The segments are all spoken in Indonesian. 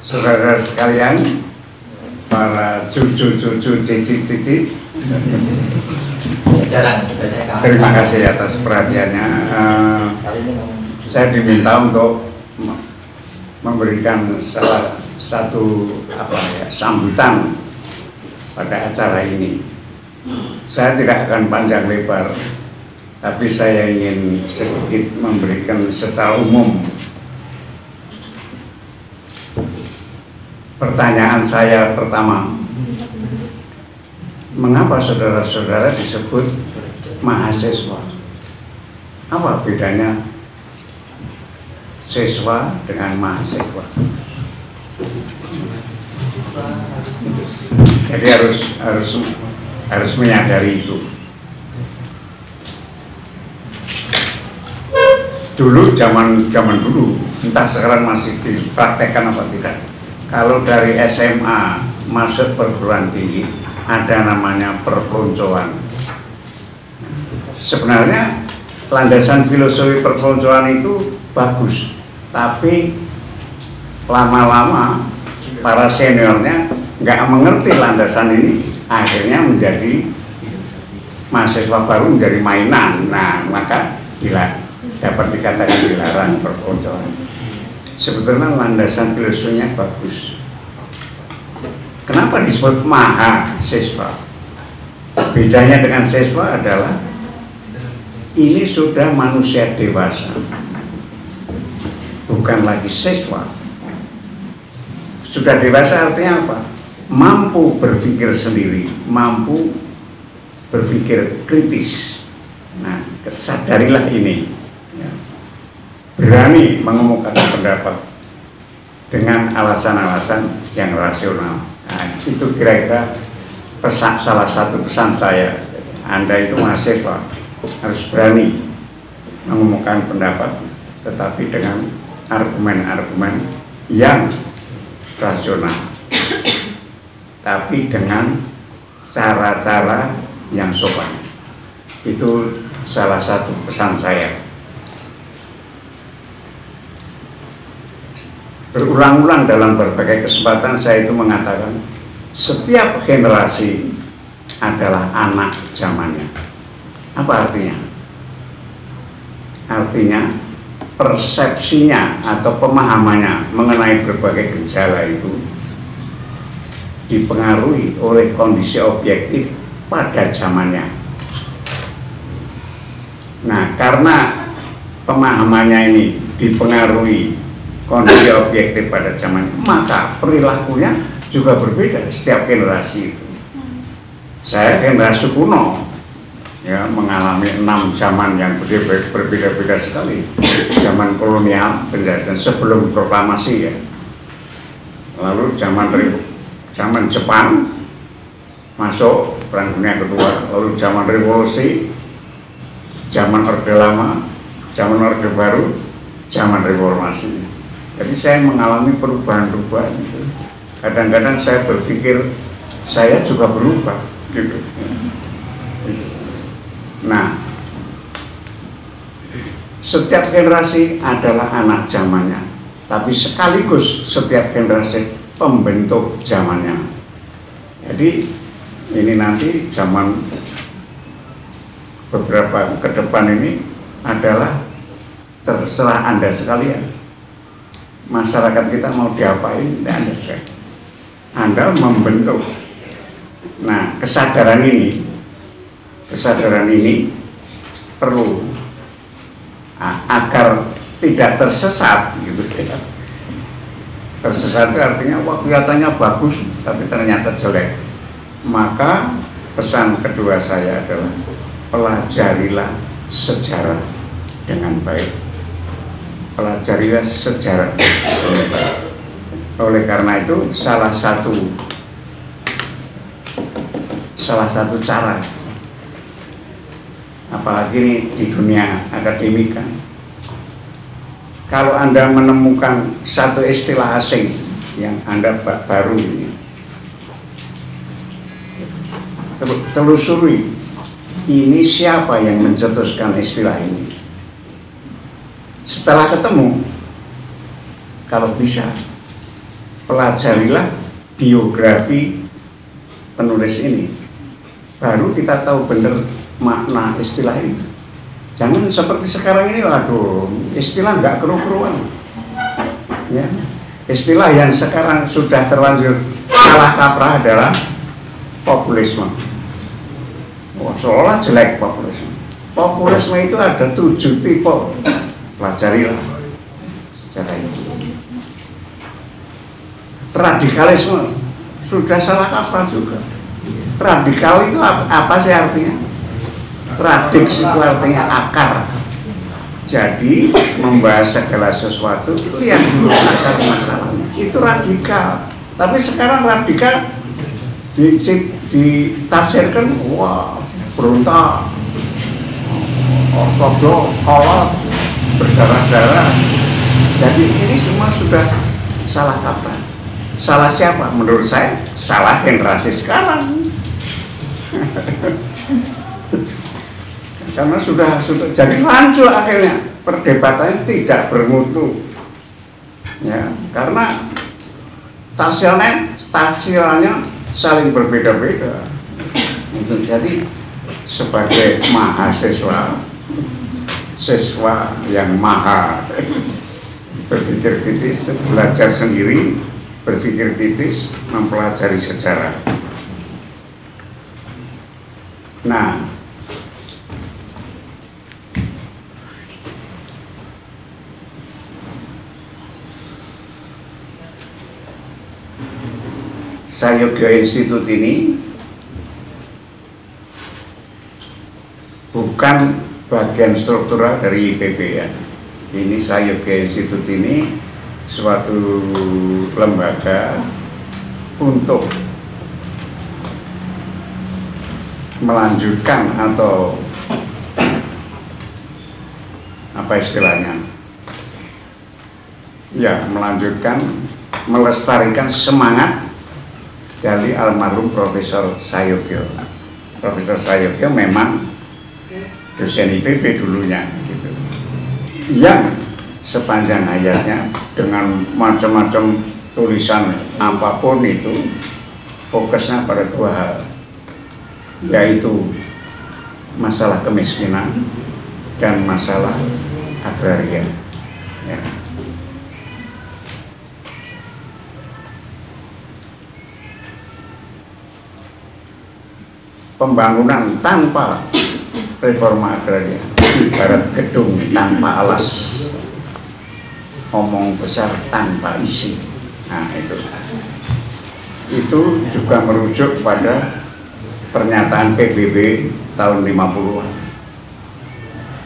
saudara sekalian, para cucu-cucu, cici-cici, terima kasih atas perhatiannya. Saya diminta untuk memberikan salah satu sambutan pada acara ini. Saya tidak akan panjang lebar, tapi saya ingin sedikit memberikan secara umum. Pertanyaan saya pertama, mengapa saudara-saudara disebut mahasiswa? Apa bedanya siswa dengan mahasiswa? Jadi harus menyadari itu. Dulu zaman dulu, entah sekarang masih dipraktekkan apa tidak. Kalau dari SMA masuk perguruan tinggi ada namanya perpeloncoan. Sebenarnya landasan filosofi perpeloncoan itu bagus, tapi lama-lama para seniornya nggak mengerti landasan ini, akhirnya menjadi mahasiswa baru menjadi mainan. Nah, maka dapat dikatakan dilarang perpeloncoan. Sebetulnya landasan filosofinya bagus. Kenapa disebut mahasiswa? Bedanya dengan siswa adalah ini sudah manusia dewasa, bukan lagi siswa. Sudah dewasa artinya apa? Mampu berpikir sendiri, mampu berpikir kritis. Nah, sadarilah ini. Berani mengemukakan pendapat dengan alasan-alasan yang rasional. Nah, itu kira-kira salah satu pesan saya. Anda itu mahasiswa harus berani mengemukakan pendapat, tetapi dengan argumen-argumen yang rasional, tapi dengan cara-cara yang sopan. Itu salah satu pesan saya. Berulang-ulang dalam berbagai kesempatan saya itu mengatakan setiap generasi adalah anak zamannya. Apa artinya? Artinya persepsinya atau pemahamannya mengenai berbagai gejala itu dipengaruhi oleh kondisi objektif pada zamannya. Nah, karena pemahamannya ini dipengaruhi kondisi objektif pada zaman, maka perilakunya juga berbeda setiap generasi itu. Saya generasi kuno, ya, mengalami 6 zaman yang berbeda-beda sekali. Zaman kolonial, penjajahan sebelum proklamasi, ya. Lalu zaman Jepang masuk Perang Dunia Kedua, lalu zaman revolusi, zaman Orde Lama, zaman Orde Baru, zaman reformasi. Jadi saya mengalami perubahan-perubahan itu. Kadang-kadang saya berpikir saya juga berubah, gitu. Nah, setiap generasi adalah anak zamannya, tapi sekaligus setiap generasi pembentuk zamannya. Jadi ini nanti zaman beberapa ke depan ini adalah terserah Anda sekalian. Masyarakat kita mau diapain, Anda membentuk. Nah, kesadaran ini perlu agar tidak tersesat, gitu ya. Tersesat itu artinya wah kelihatannya bagus tapi ternyata jelek. Maka pesan kedua saya adalah pelajarilah sejarah dengan baik. Pelajarilah sejarah. Oleh karena itu salah satu cara, apalagi ini di dunia akademika, kalau Anda menemukan satu istilah asing yang Anda baru ini, telusuri ini siapa yang mencetuskan istilah ini. Setelah ketemu, kalau bisa pelajarilah biografi penulis ini, baru kita tahu benar makna istilah ini. Jangan seperti sekarang ini, waduh, istilah nggak keru-keruan. Ya. Istilah yang sekarang sudah terlanjur salah kaprah adalah populisme. Wah, seolah jelek populisme. Populisme itu ada 7 tipe. Pelajarilah secara itu. Radikalisme sudah salah kaprah juga. Radikal itu apa sih artinya? Radix itu artinya akar. Jadi membahas segala sesuatu lihat dulu akar masalahnya. Itu radikal. Tapi sekarang radikal ditafsirkan wah berontak, ortodok, kolot, berdarah-darah. Jadi ini semua sudah salah kaprah. Salah siapa? Menurut saya salah generasi sekarang. Karena sudah jadi rancu akhirnya, perdebatannya tidak bermutu. Ya, karena tafsirannya saling berbeda-beda. Jadi sebagai mahasiswa, siswa yang maha berpikir kritis, belajar sendiri, berpikir kritis, mempelajari sejarah. Nah, Sayogya Institute ini bukan bagian struktural dari IPB ya. Ini Sayogya Institute ini suatu lembaga untuk melanjutkan atau apa istilahnya? Ya, melanjutkan, melestarikan semangat dari almarhum Profesor Sayogya. Profesor Sayogya memang dosen IPB dulunya gitu. Yang sepanjang hayatnya dengan macam-macam tulisan apapun itu fokusnya pada 2 hal, yaitu masalah kemiskinan dan masalah agraria. Ya. Pembangunan tanpa reforma agraria ibarat gedung tanpa alas, omong besar tanpa isi. Nah, itu juga merujuk pada pernyataan PBB tahun 50-an.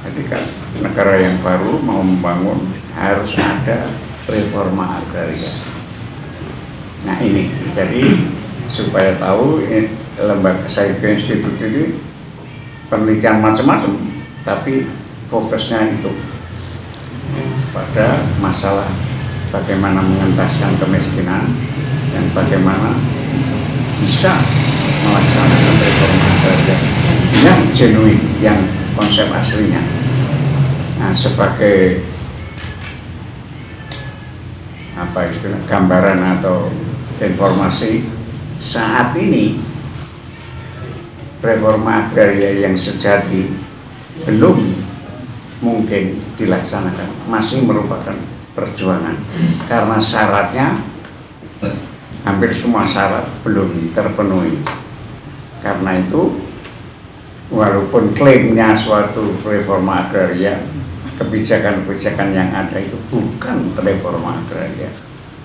Jadi kan negara yang baru mau membangun harus ada reforma agraria. Nah ini, jadi supaya tahu lembaga Sayogya Institute ini penelitian macam-macam, tapi fokusnya itu pada masalah bagaimana mengentaskan kemiskinan dan bagaimana bisa melaksanakan reforma agraria yang genuine, yang konsep aslinya. Nah, sebagai apa istilah gambaran atau informasi, saat ini reforma agraria yang sejati belum mungkin dilaksanakan, masih merupakan perjuangan karena syaratnya hampir semua syarat belum terpenuhi. Karena itu walaupun klaimnya suatu reforma agraria, kebijakan-kebijakan yang ada itu bukan reforma agraria.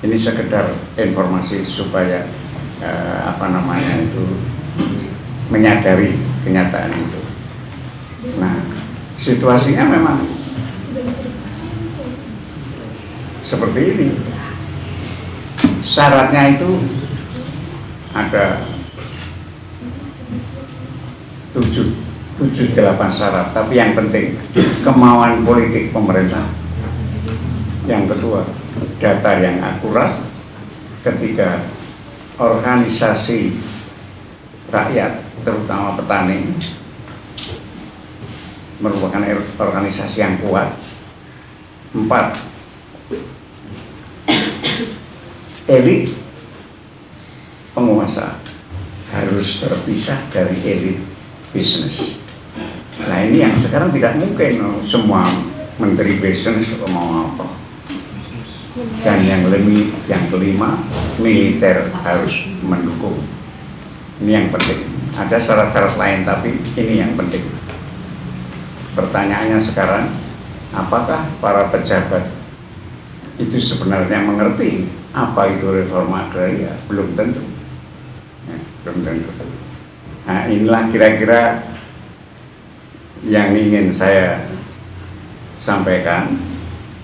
Ini sekedar informasi supaya menyadari kenyataan itu. Nah, situasinya memang seperti ini. Syaratnya itu ada 7-8 syarat, tapi yang penting kemauan politik pemerintah. Yang kedua, data yang akurat. Ketiga, organisasi rakyat, terutama petani, merupakan organisasi yang kuat. 4, elit penguasa harus terpisah dari elit bisnis. Nah ini yang sekarang tidak mungkin semua menteri bisnis mau apa. Dan yang kelima, militer harus mendukung. Ini yang penting. Ada syarat-syarat lain, tapi ini yang penting. Pertanyaannya sekarang, apakah para pejabat itu sebenarnya mengerti apa itu reforma agraria? Belum tentu. Ya, belum tentu. Nah inilah kira-kira yang ingin saya sampaikan.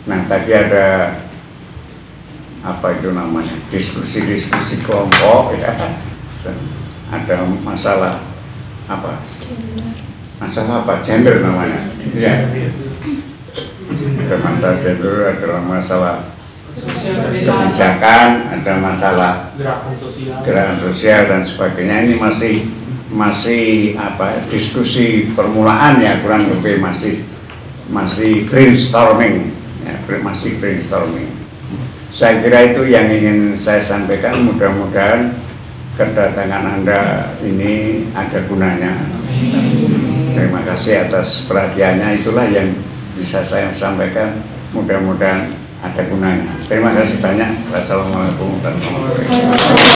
Nah tadi ada apa itu namanya, diskusi-diskusi kelompok ya, ada masalah apa, gender namanya ya, ada masalah gender, ada masalah kebijakan, ada masalah gerakan sosial dan sebagainya. Ini masih apa, diskusi permulaan ya, kurang lebih masih brainstorming ya, masih brainstorming. Saya kira itu yang ingin saya sampaikan. Mudah-mudahan kedatangan Anda ini ada gunanya. Terima kasih atas perhatiannya. Itulah yang bisa saya sampaikan. Mudah-mudahan ada gunanya. Terima kasih banyak. Wassalamualaikum warahmatullahi wabarakatuh.